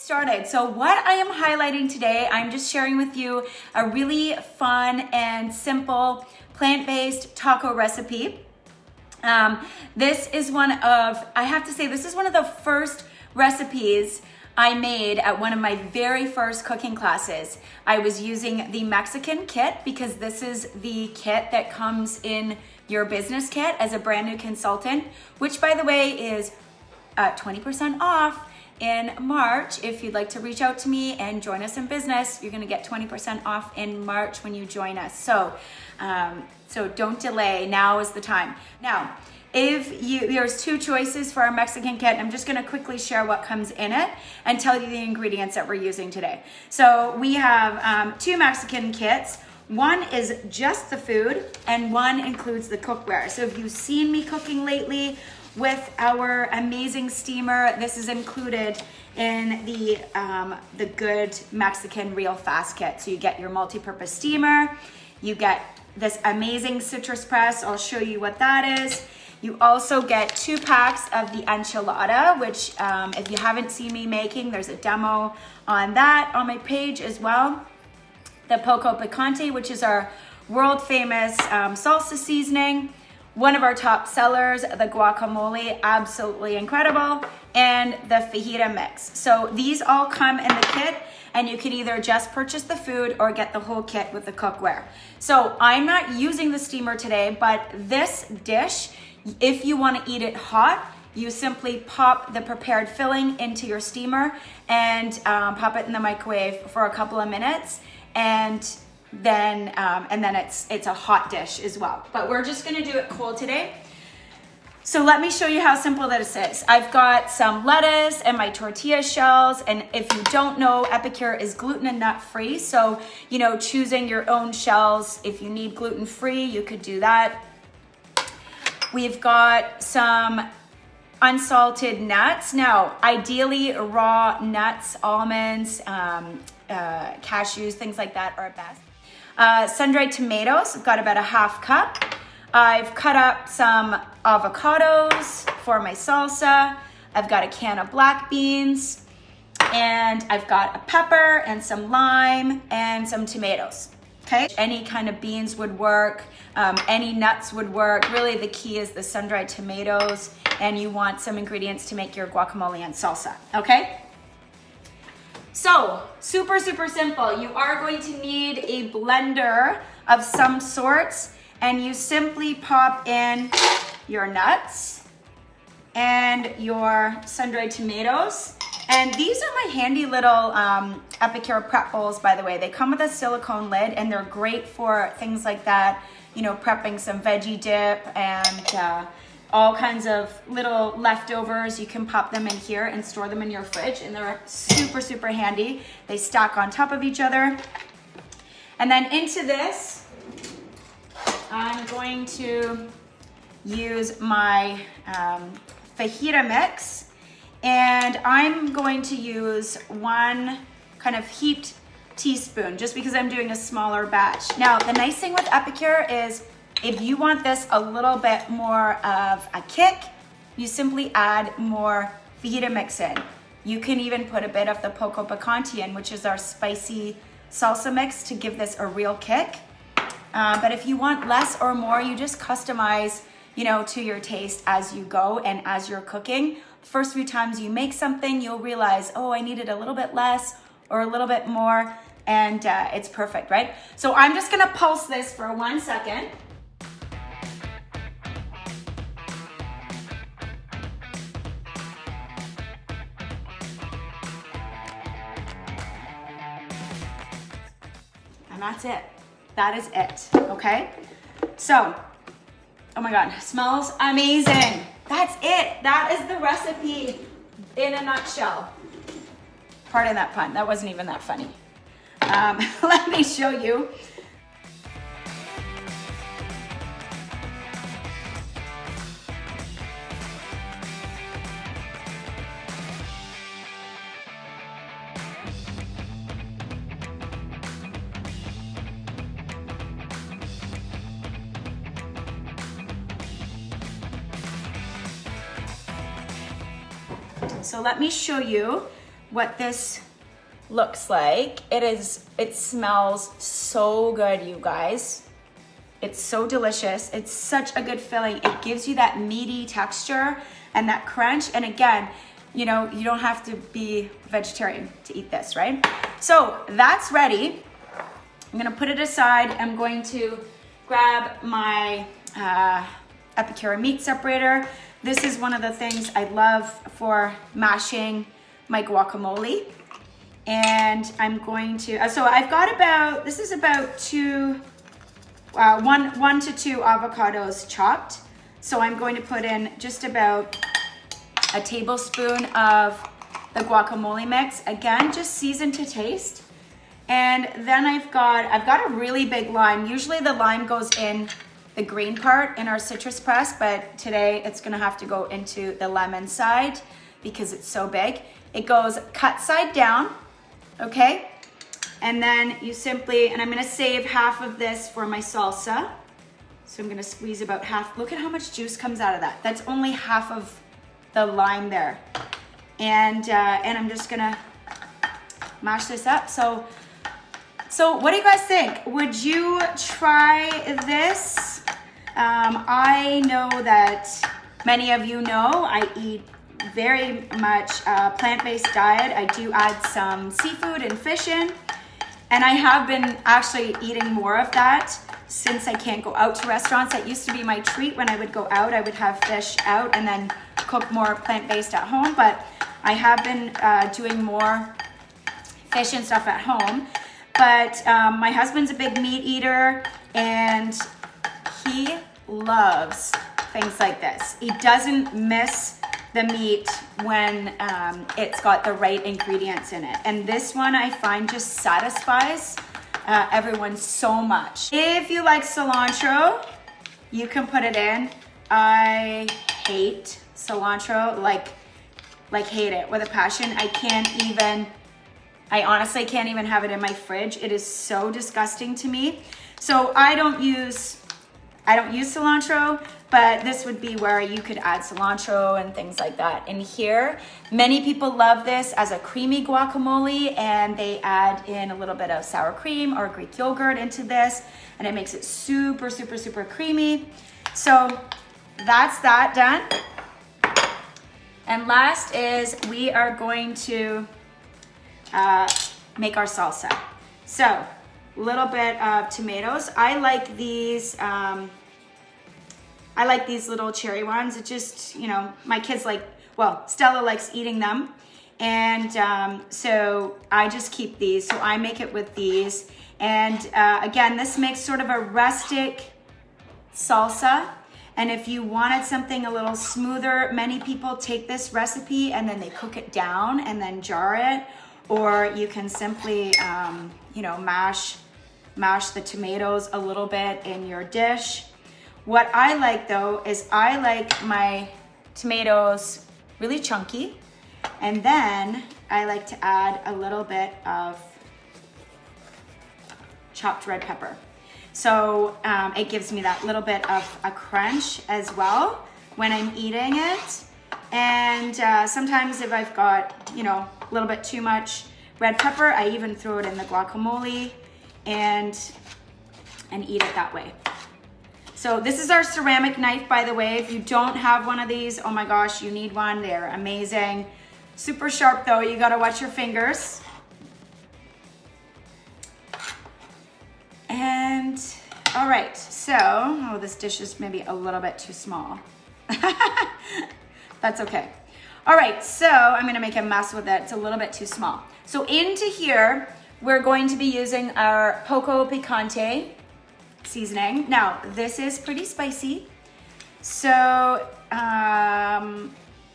Started. So what I am highlighting today, I'm just sharing with you a really fun and simple plant-based taco recipe. This is one of, I have to say, this is one of the first recipes I made at one of my very first cooking classes. I was using the Mexican kit because this is the kit that comes in your business kit as a brand new consultant, which by the way is 20% off in March. If you'd like to reach out to me and join us in business, you're gonna get 20% off in March when you join us. So don't delay, now is the time. Now, there's two choices for our Mexican kit. I'm just gonna quickly share what comes in it and tell you the ingredients that we're using today. So we have two Mexican kits. One is just the food and one includes the cookware. So if you've seen me cooking lately with our amazing steamer, this is included in the good Mexican real fast kit. So you get your multi-purpose steamer, you get this amazing citrus press, I'll show you what that is. You also get 2 packs of the enchilada, which if you haven't seen me making, there's a demo on that on my page as well. The poco picante, which is our world famous salsa seasoning. One of our top sellers, the guacamole, absolutely incredible, and the fajita mix. So these all come in the kit, and you can either just purchase the food or get the whole kit with the cookware. So I'm not using the steamer today, but this dish, if you want to eat it hot, you simply pop the prepared filling into your steamer and pop it in the microwave for a couple of minutes, and then it's a hot dish as well. But we're just gonna do it cold today. So let me show you how simple this is. I've got some lettuce and my tortilla shells, and if you don't know, Epicure is gluten and nut free. So, choosing your own shells, if you need gluten free, you could do that. We've got some unsalted nuts. Now, ideally raw nuts, almonds, cashews, things like that are best. Sun-dried tomatoes, I've got about a half cup. I've cut up some avocados for my salsa. I've got a can of black beans, and I've got a pepper and some lime and some tomatoes. Okay, any kind of beans would work, any nuts would work. Really the key is the sun-dried tomatoes, and you want some ingredients to make your guacamole and salsa, okay? So, super, super simple. You are going to need a blender of some sorts, and you simply pop in your nuts and your sun-dried tomatoes. And these are my handy little Epicure prep bowls, by the way. They come with a silicone lid, and they're great for things like that, prepping some veggie dip and all kinds of little leftovers. You can pop them in here and store them in your fridge, and they're super, super handy. They stack on top of each other. And then into this, I'm going to use my fajita mix, and I'm going to use 1 kind of heaped teaspoon just because I'm doing a smaller batch. Now, the nice thing with Epicure is if you want this a little bit more of a kick, you simply add more fajita mix in. You can even put a bit of the poco picante in, which is our spicy salsa mix, to give this a real kick. But if you want less or more, you just customize, to your taste as you go and as you're cooking. First few times you make something, you'll realize, oh, I needed a little bit less or a little bit more, and it's perfect, right? So I'm just gonna pulse this for 1 second. And that's it. That is it, okay? So, oh my God, smells amazing. That's it. That is the recipe in a nutshell. Pardon that pun. That wasn't even that funny. Let me show you. So let me show you what this looks like. It smells so good, you guys. It's so delicious. It's such a good filling. It gives you that meaty texture and that crunch. And again, you know, you don't have to be vegetarian to eat this, right? So that's ready. I'm gonna put it aside. I'm going to grab my Epicure meat separator. This is one of the things I love for mashing my guacamole. And I'm going to, so I've got about, this is about one to two avocados chopped. So I'm going to put in just about a tablespoon of the guacamole mix. Again, just seasoned to taste. And then I've got a really big lime. Usually the lime goes in the green part in our citrus press, but today it's gonna have to go into the lemon side because it's so big. It goes cut side down, okay? And then you simply, and I'm gonna save half of this for my salsa. So I'm gonna squeeze about half. Look at how much juice comes out of that. That's only half of the lime there. And I'm just gonna mash this up. So what do you guys think? Would you try this? I know that many of you know I eat very much plant-based diet. I do add some seafood and fish in, and I have been actually eating more of that since I can't go out to restaurants. That used to be my treat. When I would go out, I would have fish out and then cook more plant-based at home, but I have been doing more fish and stuff at home. But my husband's a big meat eater, and he loves things like this. He doesn't miss the meat when it's got the right ingredients in it. And this one I find just satisfies everyone so much. If you like cilantro, you can put it in. I hate cilantro, like hate it with a passion. I honestly can't even have it in my fridge. It is so disgusting to me. So I don't use cilantro, but this would be where you could add cilantro and things like that in here. Many people love this as a creamy guacamole, and they add in a little bit of sour cream or Greek yogurt into this, and it makes it super, super, super creamy. So that's that done. And last is we are going to make our salsa. So a little bit of tomatoes. I like these little cherry ones. It just, you know, my kids like, well, Stella likes eating them. And so I just keep these. So I make it with these. And again, this makes sort of a rustic salsa. And if you wanted something a little smoother, many people take this recipe and then they cook it down and then jar it. Or you can simply, you know, mash the tomatoes a little bit in your dish. What I like though is I like my tomatoes really chunky, and then I like to add a little bit of chopped red pepper. So it gives me that little bit of a crunch as well when I'm eating it. And sometimes if I've got, you know, a little bit too much red pepper, I even throw it in the guacamole and eat it that way. So this is our ceramic knife, by the way. If you don't have one of these, oh my gosh, you need one. They're amazing. Super sharp though, you gotta watch your fingers. And all right, so, oh, this dish is maybe a little bit too small. That's okay. All right, so I'm gonna make a mess with it. It's a little bit too small. So into here, we're going to be using our poco picante seasoning. Now, this is pretty spicy. So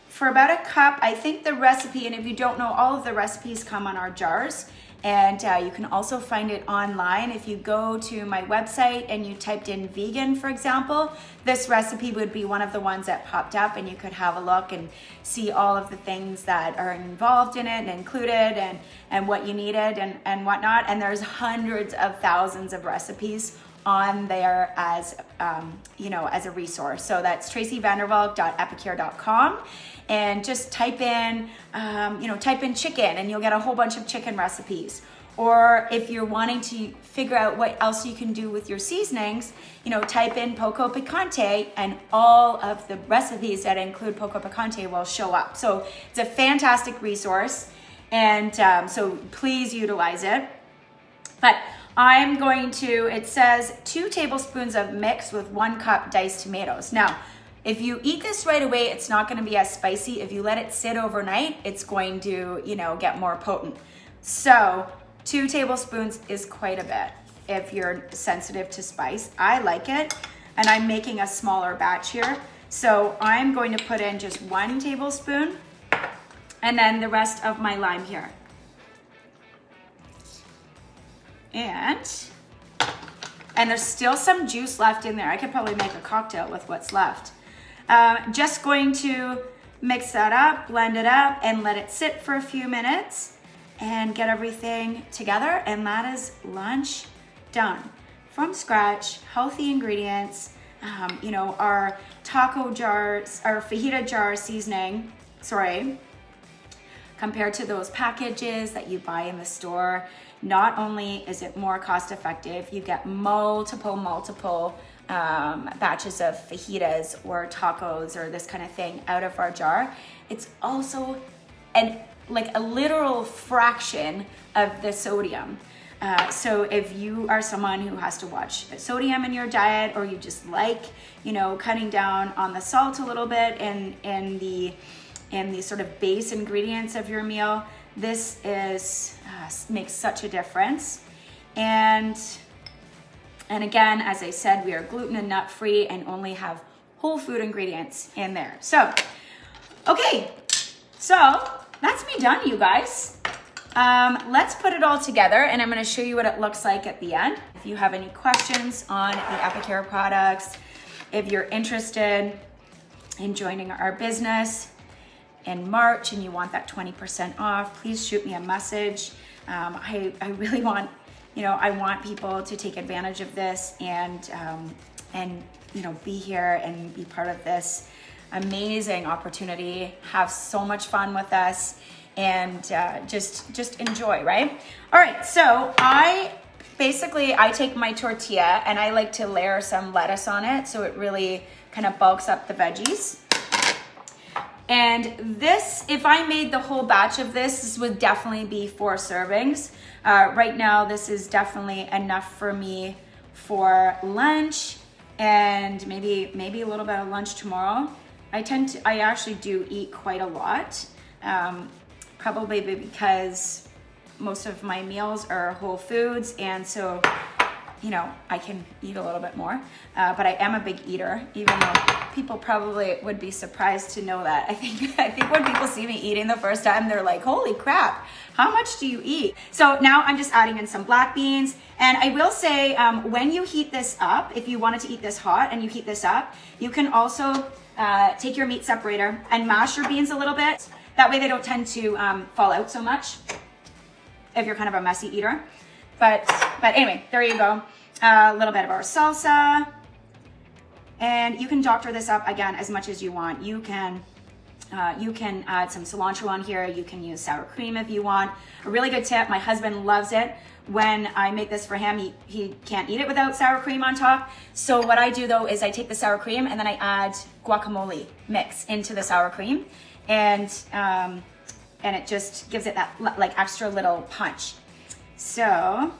for about a cup, I think the recipe, and if you don't know, all of the recipes come on our jars. And you can also find it online. If you go to my website and you typed in vegan, for example, this recipe would be one of the ones that popped up, and you could have a look and see all of the things that are involved in it and included and what you needed and whatnot. And there's hundreds of thousands of recipes on there as, as a resource. So that's tracyvandervalk.epicure.com, and just type in chicken, and you'll get a whole bunch of chicken recipes. Or if you're wanting to figure out what else you can do with your seasonings, type in poco picante, and all of the recipes that include poco picante will show up. So it's a fantastic resource, and so please utilize it. But I'm going to, it says 2 tablespoons of mix with 1 cup diced tomatoes. Now, if you eat this right away, it's not going to be as spicy. If you let it sit overnight, it's going to, get more potent. So 2 tablespoons is quite a bit if you're sensitive to spice. I like it, and I'm making a smaller batch here. So I'm going to put in just 1 tablespoon, and then the rest of my lime here. And there's still some juice left in there. I could probably make a cocktail with what's left. Just going to mix that up, blend it up, and let it sit for a few minutes and get everything together. And that is lunch done. From scratch, healthy ingredients, our taco jars, our fajita jar seasoning, compared to those packages that you buy in the store. Not only is it more cost effective, you get multiple batches of fajitas or tacos or this kind of thing out of our jar. It's also a literal fraction of the sodium. So if you are someone who has to watch sodium in your diet, or you just like, cutting down on the salt a little bit in the sort of base ingredients of your meal, this makes such a difference. And again, as I said, we are gluten and nut free and only have whole food ingredients in there. So, okay, so that's me done, you guys. Let's put it all together, and I'm going to show you what it looks like at the end. If you have any questions on the Epicure products, if you're interested in joining our business in March and you want that 20% off, please shoot me a message. I really want, I want people to take advantage of this and be here and be part of this amazing opportunity. Have so much fun with us, and just enjoy, right? All right, so I take my tortilla and I like to layer some lettuce on it, so it really kind of bulks up the veggies. And this, if I made the whole batch of this would definitely be 4 servings. Right now, this is definitely enough for me for lunch, and maybe a little bit of lunch tomorrow. I actually do eat quite a lot, probably because most of my meals are whole foods, and so I can eat a little bit more, but I am a big eater, even though people probably would be surprised to know that. I think when people see me eating the first time, they're like, holy crap, how much do you eat? So now I'm just adding in some black beans, and I will say, when you heat this up, if you wanted to eat this hot and you heat this up, you can also take your meat separator and mash your beans a little bit. That way they don't tend to fall out so much if you're kind of a messy eater. But anyway, there you go. A little bit of our salsa. And you can doctor this up, again, as much as you want. You can add some cilantro on here. You can use sour cream if you want. A really good tip, my husband loves it. When I make this for him, he can't eat it without sour cream on top. So what I do, though, is I take the sour cream and then I add guacamole mix into the sour cream. And it just gives it that extra little punch. So,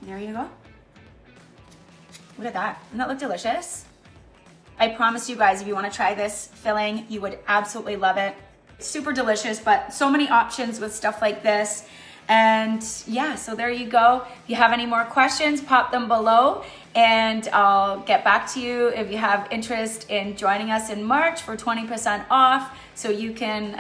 there you go. Look at that. Doesn't that look delicious? I promise you guys, if you want to try this filling, you would absolutely love it. It's super delicious, but so many options with stuff like this. And yeah, so there you go. If you have any more questions, pop them below and I'll get back to you. If you have interest in joining us in March for 20% off, so you can,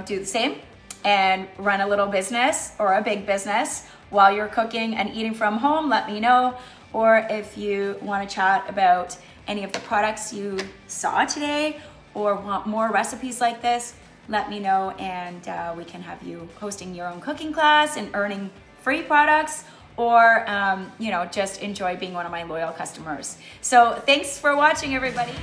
do the same and run a little business or a big business while you're cooking and eating from home, let me know. Or if you want to chat about any of the products you saw today or want more recipes like this, let me know, and we can have you hosting your own cooking class and earning free products, or you know, just enjoy being one of my loyal customers. So thanks for watching, everybody.